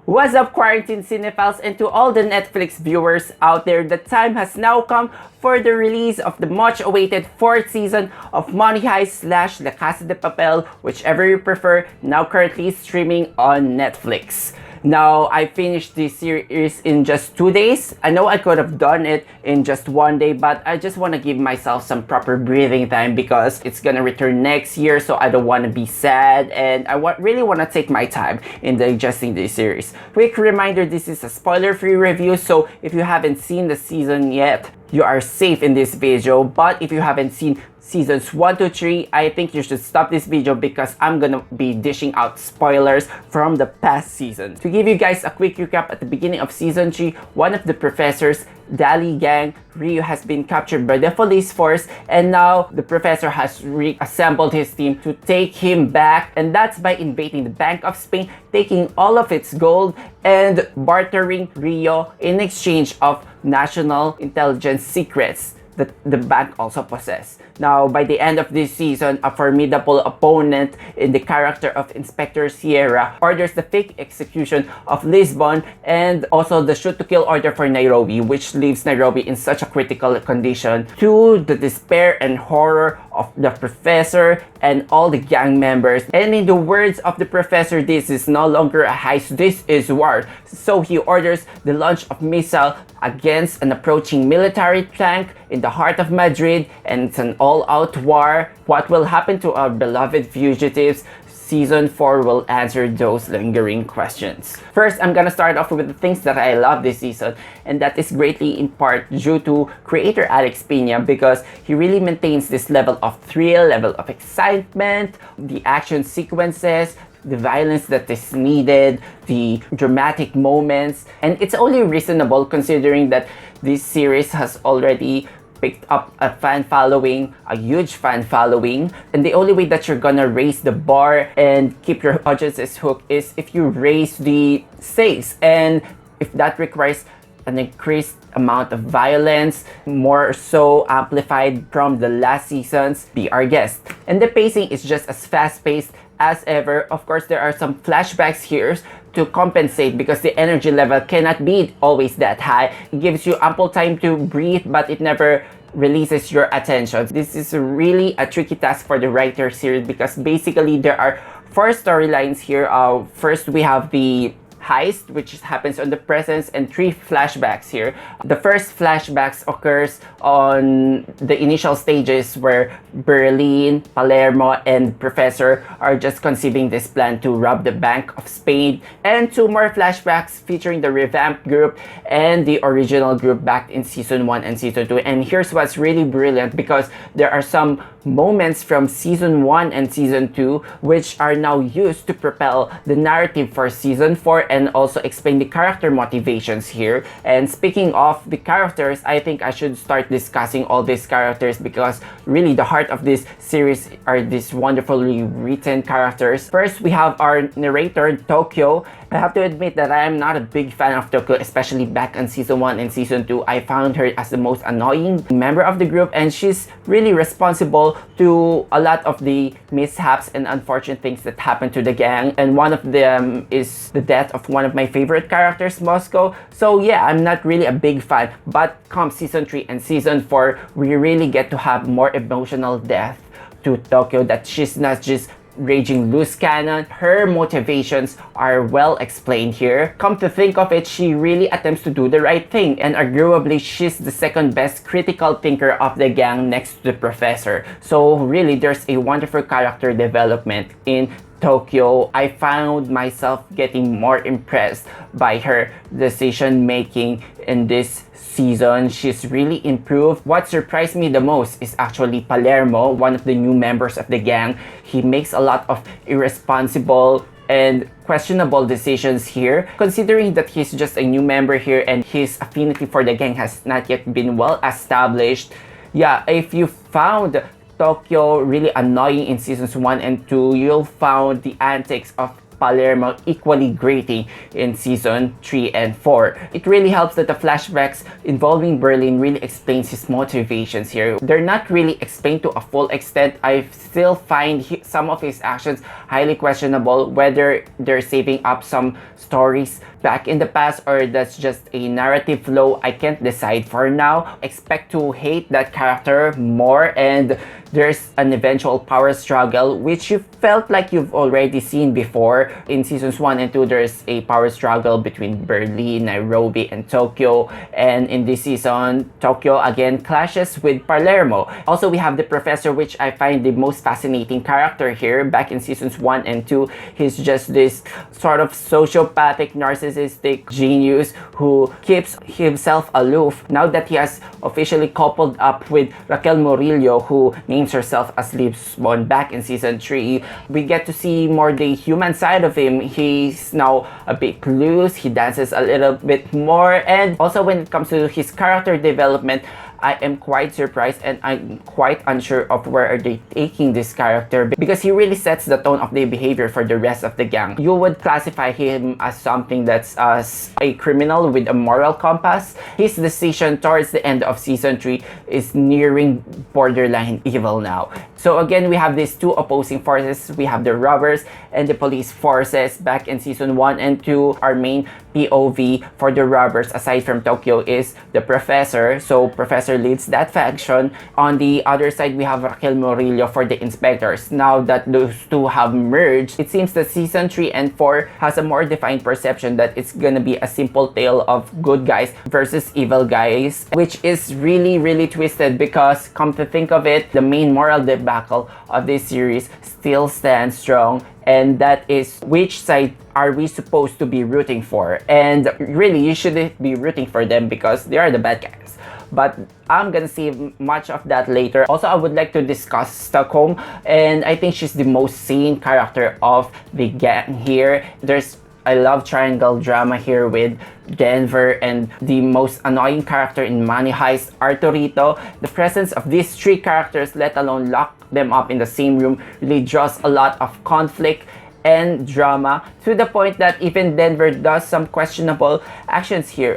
What's up, quarantine cinephiles, and to all the Netflix viewers out there, the time has now come for the release of the much-awaited 4th season of Money Heist / the Casa de Papel, whichever you prefer, now currently streaming on Netflix. Now, I finished this series in just 2 days. I know I could have done it in just 1 day, but I just want to give myself some proper breathing time because it's gonna return next year, so I don't want to be sad, and I really want to take my time in digesting this series. Quick reminder, this is a spoiler-free review, so if you haven't seen the season yet, you are safe in this video. But if you haven't seen seasons 1 to 3, I think you should stop this video because I'm gonna be dishing out spoilers from the past season. To give you guys a quick recap, at the beginning of season 3, one of the professors, Dali gang, Rio, has been captured by the police force, and now the professor has reassembled his team to take him back, and that's by invading the Bank of Spain, taking all of its gold and bartering Rio in exchange of national intelligence secrets that the bank also possess. Now, by the end of this season, a formidable opponent in the character of Inspector Sierra orders the fake execution of Lisbon and also the shoot-to-kill order for Nairobi, which leaves Nairobi in such a critical condition, to the despair and horror of the professor and all the gang members. And in the words of the professor, this is no longer a heist, this is war. So he orders the launch of missile against an approaching military tank in the heart of Madrid, and it's an all-out war. What will happen to our beloved fugitives? Season 4 will answer those lingering questions. First, I'm gonna start off with the things that I love this season, and that is greatly in part due to creator Alex Pina, because he really maintains this level of thrill, level of excitement, the action sequences, the violence that is needed, the dramatic moments, and it's only reasonable considering that this series has already picked up a fan following, a huge fan following, and the only way that you're gonna raise the bar and keep your audiences hooked is if you raise the stakes, and if that requires an increased amount of violence, more so amplified from the last seasons, be our guest. And the pacing is just as fast-paced as ever. Of course, there are some flashbacks here to compensate because the energy level cannot be always that high. It gives you ample time to breathe, but it never releases your attention. This is really a tricky task for the writer series because basically there are 4 storylines here. First, we have the heist, which happens on the present, and 3 flashbacks here. The first flashbacks occurs on the initial stages where Berlin, Palermo, and Professor are just conceiving this plan to rob the Bank of Spain, and 2 more flashbacks featuring the revamped group and the original group back in season 1 and season 2. And here's what's really brilliant, because there are some moments from season 1 and season 2 which are now used to propel the narrative for season 4 and also explain the character motivations here. And speaking of the characters, I think I should start discussing all these characters because really the heart of this series are these wonderfully written characters. First, we have our narrator, Tokyo. I have to admit that I am not a big fan of Tokyo, especially back in season 1 and season 2. I found her as the most annoying member of the group, and she's really responsible to a lot of the mishaps and unfortunate things that happen to the gang. And one of them is the death of one of my favorite characters, Moscow. So yeah, I'm not really a big fan, but come season 3 and season 4, we really get to have more emotional depth to Tokyo, that she's not just raging loose cannon. Her motivations are well explained here. Come to think of it, she really attempts to do the right thing, and arguably she's the second best critical thinker of the gang next to the professor. So really, there's a wonderful character development in Tokyo. I found myself getting more impressed by her decision making in this season. She's really improved. What surprised me the most is actually Palermo, one of the new members of the gang. He makes a lot of irresponsible and questionable decisions here, considering that he's just a new member here and his affinity for the gang has not yet been well established. Yeah, if you found Tokyo really annoying in seasons 1 and 2, you'll find the antics of Palermo equally grating in season 3 and 4. It really helps that the flashbacks involving Berlin really explains his motivations here. They're not really explained to a full extent. I still find some of his actions highly questionable, whether they're saving up some stories back in the past or that's just a narrative flow. I can't decide for now. Expect to hate that character more, and there's an eventual power struggle which you felt like you've already seen before. In seasons 1 and 2, there's a power struggle between Berlin, Nairobi, and Tokyo, and in this season, Tokyo again clashes with Palermo. Also, we have the professor, which I find the most fascinating character here. Back in seasons 1 and 2, he's just this sort of sociopathic, narcissistic genius who keeps himself aloof. Now that he has officially coupled up with Raquel Murillo, who names herself as Lisbon back in season 3, we get to see more the human side of him. He's now a bit loose, he dances a little bit more, and also when it comes to his character development, I am quite surprised and I'm quite unsure of where are they taking this character, because he really sets the tone of the behavior for the rest of the gang. You would classify him as something that's a criminal with a moral compass. His decision towards the end of season 3 is nearing borderline evil now. So again, we have these two opposing forces. We have the robbers and the police forces. Back in season 1 and 2, our main POV for the robbers, aside from Tokyo, is the professor. So professor leads that faction. On the other side, we have Raquel Murillo for the inspectors. Now that those two have merged, it seems that season 3 and 4 has a more defined perception that it's gonna be a simple tale of good guys versus evil guys, which is really, really twisted, because come to think of it, the main moral debacle of this series still stands strong, and that is which side are we supposed to be rooting for. And really, you shouldn't be rooting for them because they are the bad guys. But I'm gonna save much of that later. Also, I would like to discuss Stockholm, and I think she's the most sane character of the gang here. There's I love triangle drama here with Denver and the most annoying character in Money Heist, Arturito. The presence of these three characters, let alone lock them up in the same room, really draws a lot of conflict and drama, to the point that even Denver does some questionable actions here.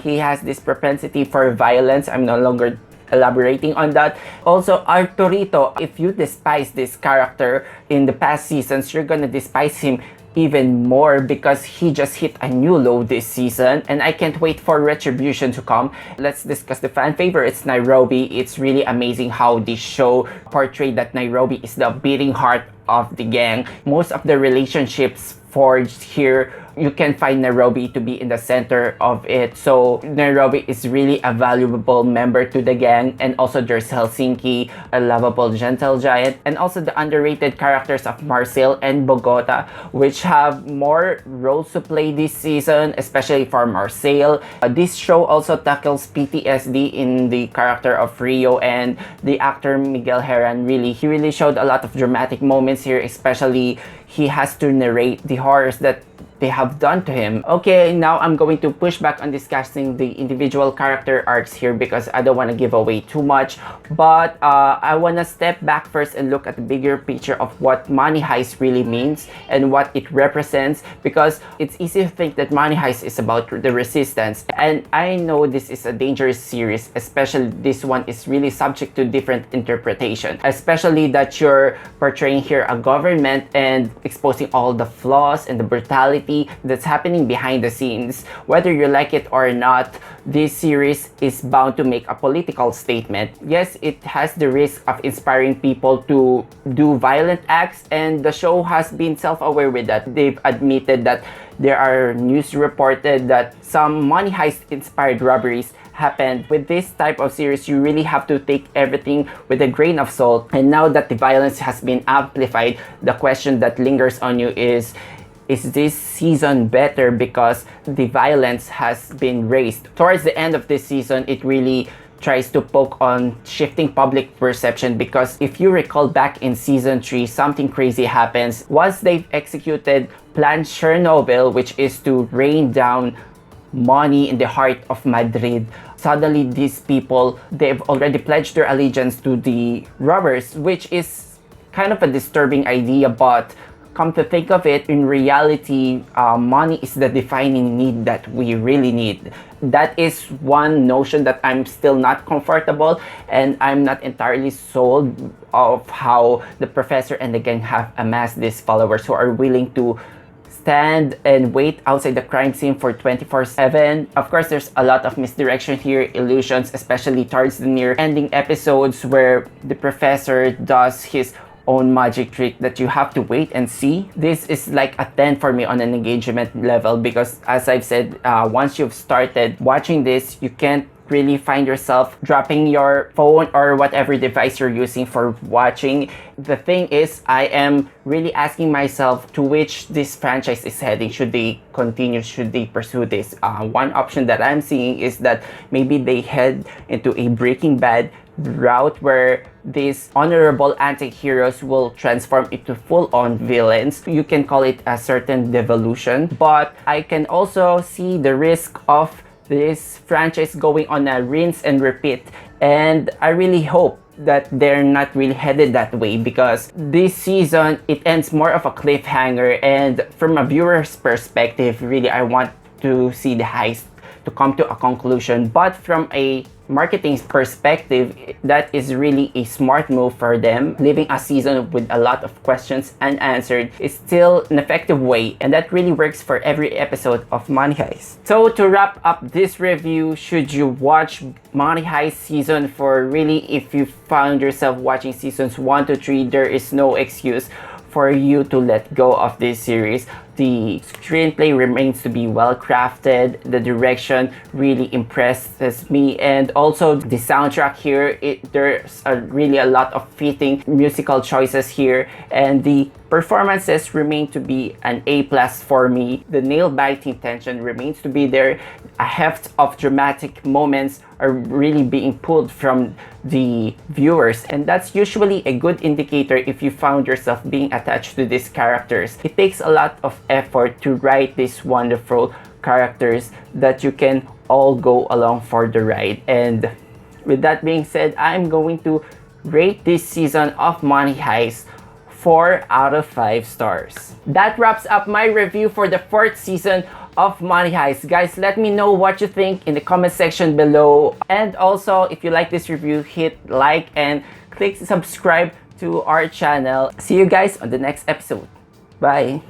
He has this propensity for violence. I'm no longer elaborating on that. Also, Arturito, if you despise this character in the past seasons, you're gonna despise him even more because he just hit a new low this season, and I can't wait for Retribution to come. Let's discuss the fan favorites, Nairobi. It's really amazing how this show portrayed that Nairobi is the beating heart of the gang. Most of the relationships forged here, you can find Nairobi to be in the center of it. So Nairobi is really a valuable member to the gang. And also there's Helsinki, a lovable gentle giant, and also the underrated characters of Marcel and Bogota, which have more roles to play this season, especially for Marcel. This show also tackles PTSD in the character of Rio, and the actor Miguel Herrán he really showed a lot of dramatic moments here, especially he has to narrate the horrors that they have done to him. Okay, now I'm going to push back on discussing the individual character arcs here because I don't want to give away too much, but I want to step back first and look at the bigger picture of what Money Heist really means and what it represents, because it's easy to think that Money Heist is about the resistance, and I know this is a dangerous series, especially this one is really subject to different interpretation, especially that you're portraying here a government and exposing all the flaws and the brutality that's happening behind the scenes. Whether you like it or not, this series is bound to make a political statement. Yes, it has the risk of inspiring people to do violent acts, and the show has been self-aware with that. They've admitted that there are news reported that some Money Heist inspired robberies happened. With this type of series, you really have to take everything with a grain of salt. And now that the violence has been amplified, the question that lingers on you is this season better because the violence has been raised? Towards the end of this season, it really tries to poke on shifting public perception, because if you recall back in season 3, something crazy happens. Once they've executed Plan Chernobyl, which is to rain down money in the heart of Madrid, suddenly these people, they've already pledged their allegiance to the robbers, which is kind of a disturbing idea, but come to think of it, in reality, money is the defining need that we really need. That is one notion that I'm still not comfortable, and I'm not entirely sold of how the professor and the gang have amassed these followers who are willing to stand and wait outside the crime scene for 24/7. Of course, there's a lot of misdirection here, illusions, especially towards the near ending episodes where the professor does his own magic trick that you have to wait and see. This is like a 10 for me on an engagement level, because as I've said, once you've started watching this, you can't really find yourself dropping your phone or whatever device you're using for watching. The thing is, I am really asking myself to which this franchise is heading. Should they continue? Should they pursue this? One option that I'm seeing is that maybe they head into a Breaking Bad route where these honorable anti-heroes will transform into full-on villains. You can call it a certain devolution, but I can also see the risk of this franchise going on a rinse and repeat, and I really hope that they're not really headed that way, because this season it ends more of a cliffhanger, and from a viewer's perspective, really I want to see the heist to come to a conclusion. But from a marketing perspective, that is really a smart move for them. Leaving a season with a lot of questions unanswered is still an effective way, and that really works for every episode of Money Heist. So to wrap up this review, should you watch Money Heist season 4? Really, if you found yourself watching seasons 1 to 3, there is no excuse for you to let go of this series. The screenplay remains to be well crafted, the direction really impresses me, and also the soundtrack here, there's really a lot of fitting musical choices here, and the performances remain to be an A+ for me. The nail-biting tension remains to be there. A heft of dramatic moments are really being pulled from the viewers, and that's usually a good indicator if you found yourself being attached to these characters. It takes a lot of effort to write these wonderful characters that you can all go along for the ride. And with that being said, I'm going to rate this season of Money Heist 4 out of 5 stars. That wraps up my review for the 4th season of Money Heist. Guys, let me know what you think in the comment section below. And also, if you like this review, hit like and click subscribe to our channel. See you guys on the next episode. Bye!